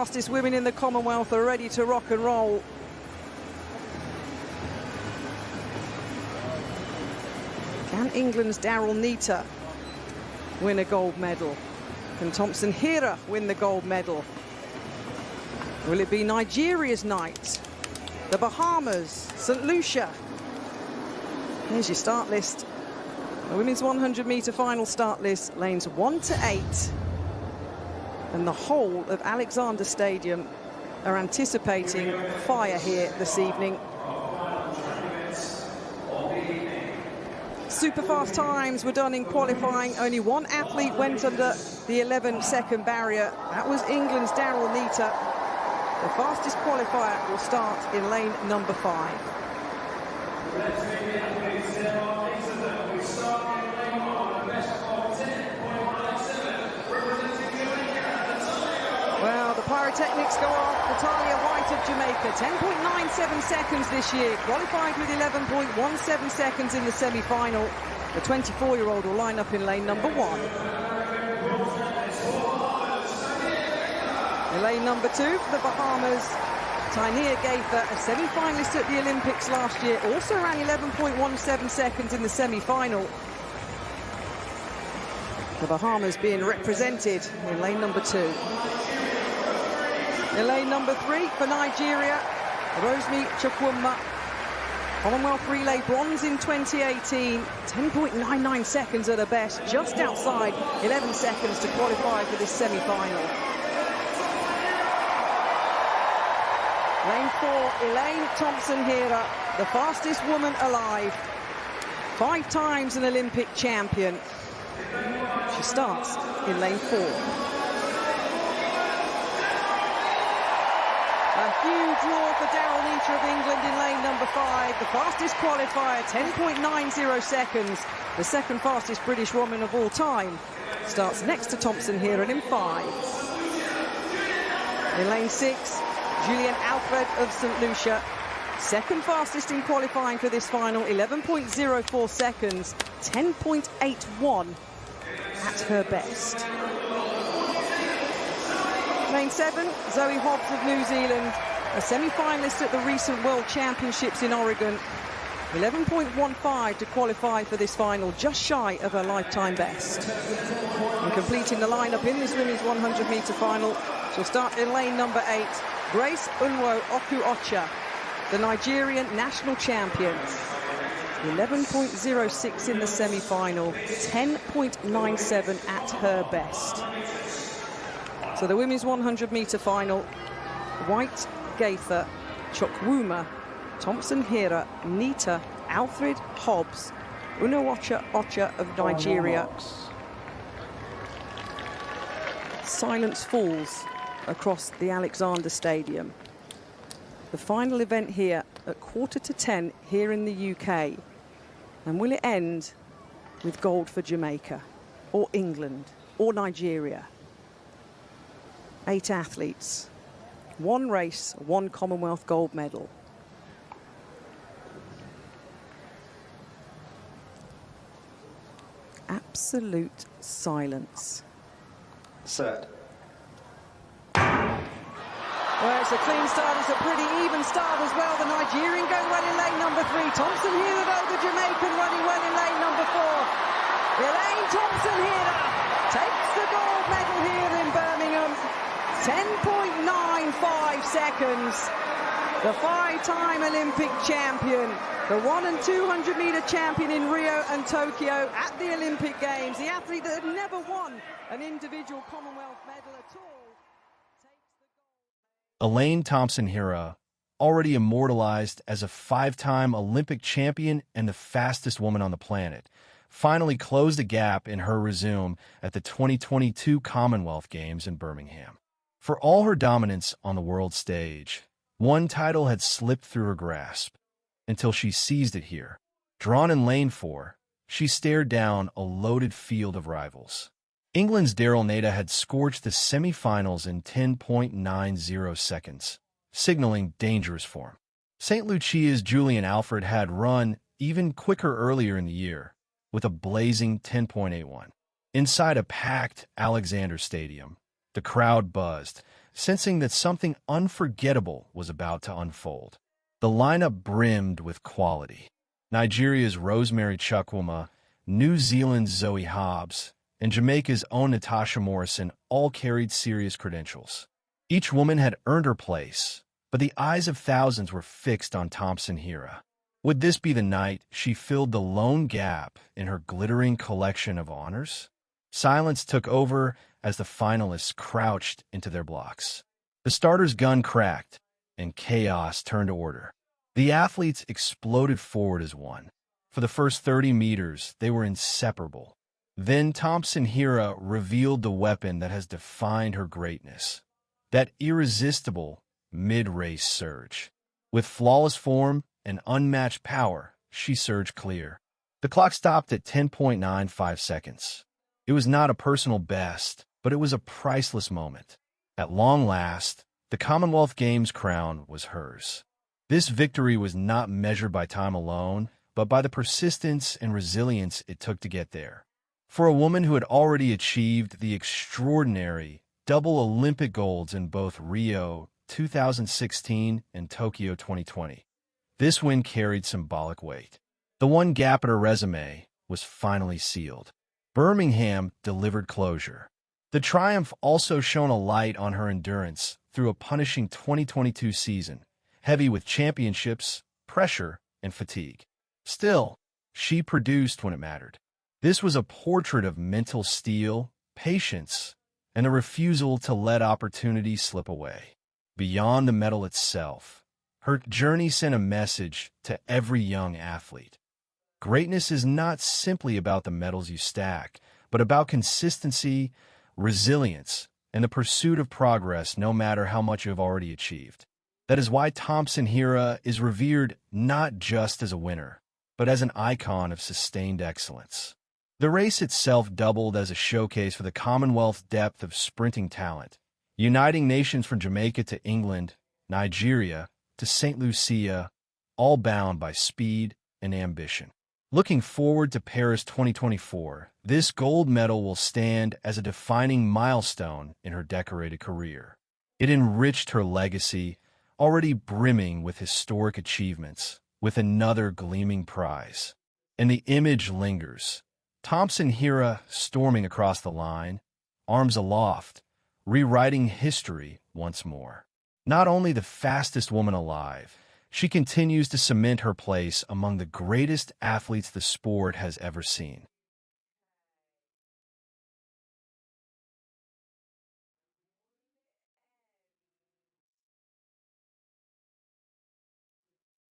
Fastest women in the Commonwealth are ready to rock and roll. Can England's Daryll Neita win a gold medal? Can Thompson-Herah win the gold medal? Will it be Nigeria's night? The Bahamas, St. Lucia. Here's your start list. The women's 100-metre final start list, lanes 1 to 8. And the whole of Alexander Stadium are anticipating fire here this evening. Super fast times were done in qualifying. Only one athlete went under the 11-second barrier. That was England's Daryll Neita. The fastest qualifier will start in lane number 5. Well, the pyrotechnics go off. Natalia White of Jamaica, 10.97 seconds this year, qualified with 11.17 seconds in the semi-final. The 24-year-old will line up in lane number 1. In lane number 2 for the Bahamas, Tainia Gaither, a semi-finalist at the Olympics last year, also ran 11.17 seconds in the semi-final. The Bahamas being represented in lane number 2. In lane number 3 for Nigeria, Rosemary Chukwuma, Commonwealth Relay bronze in 2018, 10.99 seconds at her best, just outside 11 seconds to qualify for this semi-final. Lane 4, Elaine Thompson-Herah, the fastest woman alive, 5 times an Olympic champion. She starts in lane 4. A huge roar for Daryll Neita of England in lane number 5. The fastest qualifier, 10.90 seconds. The second fastest British woman of all time. Starts next to Thompson-Herah in 5. In lane 6, Julien Alfred of St. Lucia. Second fastest in qualifying for this final, 11.04 seconds. 10.81 at her best. Lane 7, Zoe Hobbs of New Zealand, a semi-finalist at the recent World Championships in Oregon. 11.15 to qualify for this final, just shy of her lifetime best. And completing the lineup in this women's 100-metre final, she'll start in lane number 8, Grace Unwo Oku-Ocha, the Nigerian national champion. 11.06 in the semi-final, 10.97 at her best. So the women's 100-metre final, White, Gaither, Chukwuma, Thompson-Herah, Neita, Alfred, Hobbs, Oku-Ocha of Nigeria. Silence falls across the Alexander Stadium. The final event here at 10:15 here in the UK. And will it end with gold for Jamaica, or England, or Nigeria? 8 athletes, 1 race, 1 Commonwealth gold medal. Absolute silence. Set. Well, it's a clean start, it's a pretty even start as well. The Nigerian going well in lane number 3. Thompson-Herah, though, the Jamaican running well in lane number 4. Elaine Thompson-Herah takes the gold medal here in Birmingham. 10.95 seconds. The 5-time Olympic champion, the 100 and 200-metre champion in Rio and Tokyo at the Olympic Games, the athlete that had never won an individual Commonwealth medal at all. Elaine Thompson-Herah, already immortalized as a 5-time Olympic champion and the fastest woman on the planet, finally closed a gap in her résumé at the 2022 Commonwealth Games in Birmingham. For all her dominance on the world stage, one title had slipped through her grasp until she seized it here. Drawn in lane 4, she stared down a loaded field of rivals. England's Daryll Neita had scorched the semi-finals in 10.90 seconds, signaling dangerous form. St. Lucia's Julien Alfred had run even quicker earlier in the year, with a blazing 10.81. Inside a packed Alexander Stadium, the crowd buzzed sensing that something unforgettable was about to unfold. The lineup brimmed with quality. Nigeria's Rosemary Chukwuma, New Zealand's Zoe Hobbs, and Jamaica's own Natasha Morrison all carried serious credentials. Each woman had earned her place, but the eyes of thousands were fixed on Thompson-Herah. Would this be the night she filled the lone gap in her glittering collection of honors? Silence took over as the finalists crouched into their blocks. The starter's gun cracked, and chaos turned to order. The athletes exploded forward as one. For the first 30 meters, they were inseparable. Then Thompson-Herah revealed the weapon that has defined her greatness. That irresistible mid-race surge. With flawless form and unmatched power, she surged clear. The clock stopped at 10.95 seconds. It was not a personal best, but it was a priceless moment. At long last, the Commonwealth Games crown was hers. This victory was not measured by time alone, but by the persistence and resilience it took to get there. For a woman who had already achieved the extraordinary double Olympic golds in both Rio 2016 and Tokyo 2020, this win carried symbolic weight. The one gap in her resume was finally sealed. Birmingham delivered closure. The triumph also shone a light on her endurance through a punishing 2022 season, heavy with championships, pressure, and fatigue. Still, she produced when it mattered. This was a portrait of mental steel, patience, and a refusal to let opportunity slip away. Beyond the medal itself, her journey sent a message to every young athlete. Greatness is not simply about the medals you stack, but about consistency, resilience, and the pursuit of progress no matter how much you have already achieved. That is why Thompson-Herah is revered not just as a winner, but as an icon of sustained excellence. The race itself doubled as a showcase for the Commonwealth's depth of sprinting talent, uniting nations from Jamaica to England, Nigeria to St. Lucia, all bound by speed and ambition. Looking forward to Paris 2024, this gold medal will stand as a defining milestone in her decorated career. It enriched her legacy, already brimming with historic achievements, with another gleaming prize. And the image lingers. Thompson-Herah storming across the line, arms aloft, rewriting history once more. Not only the fastest woman alive, she continues to cement her place among the greatest athletes the sport has ever seen.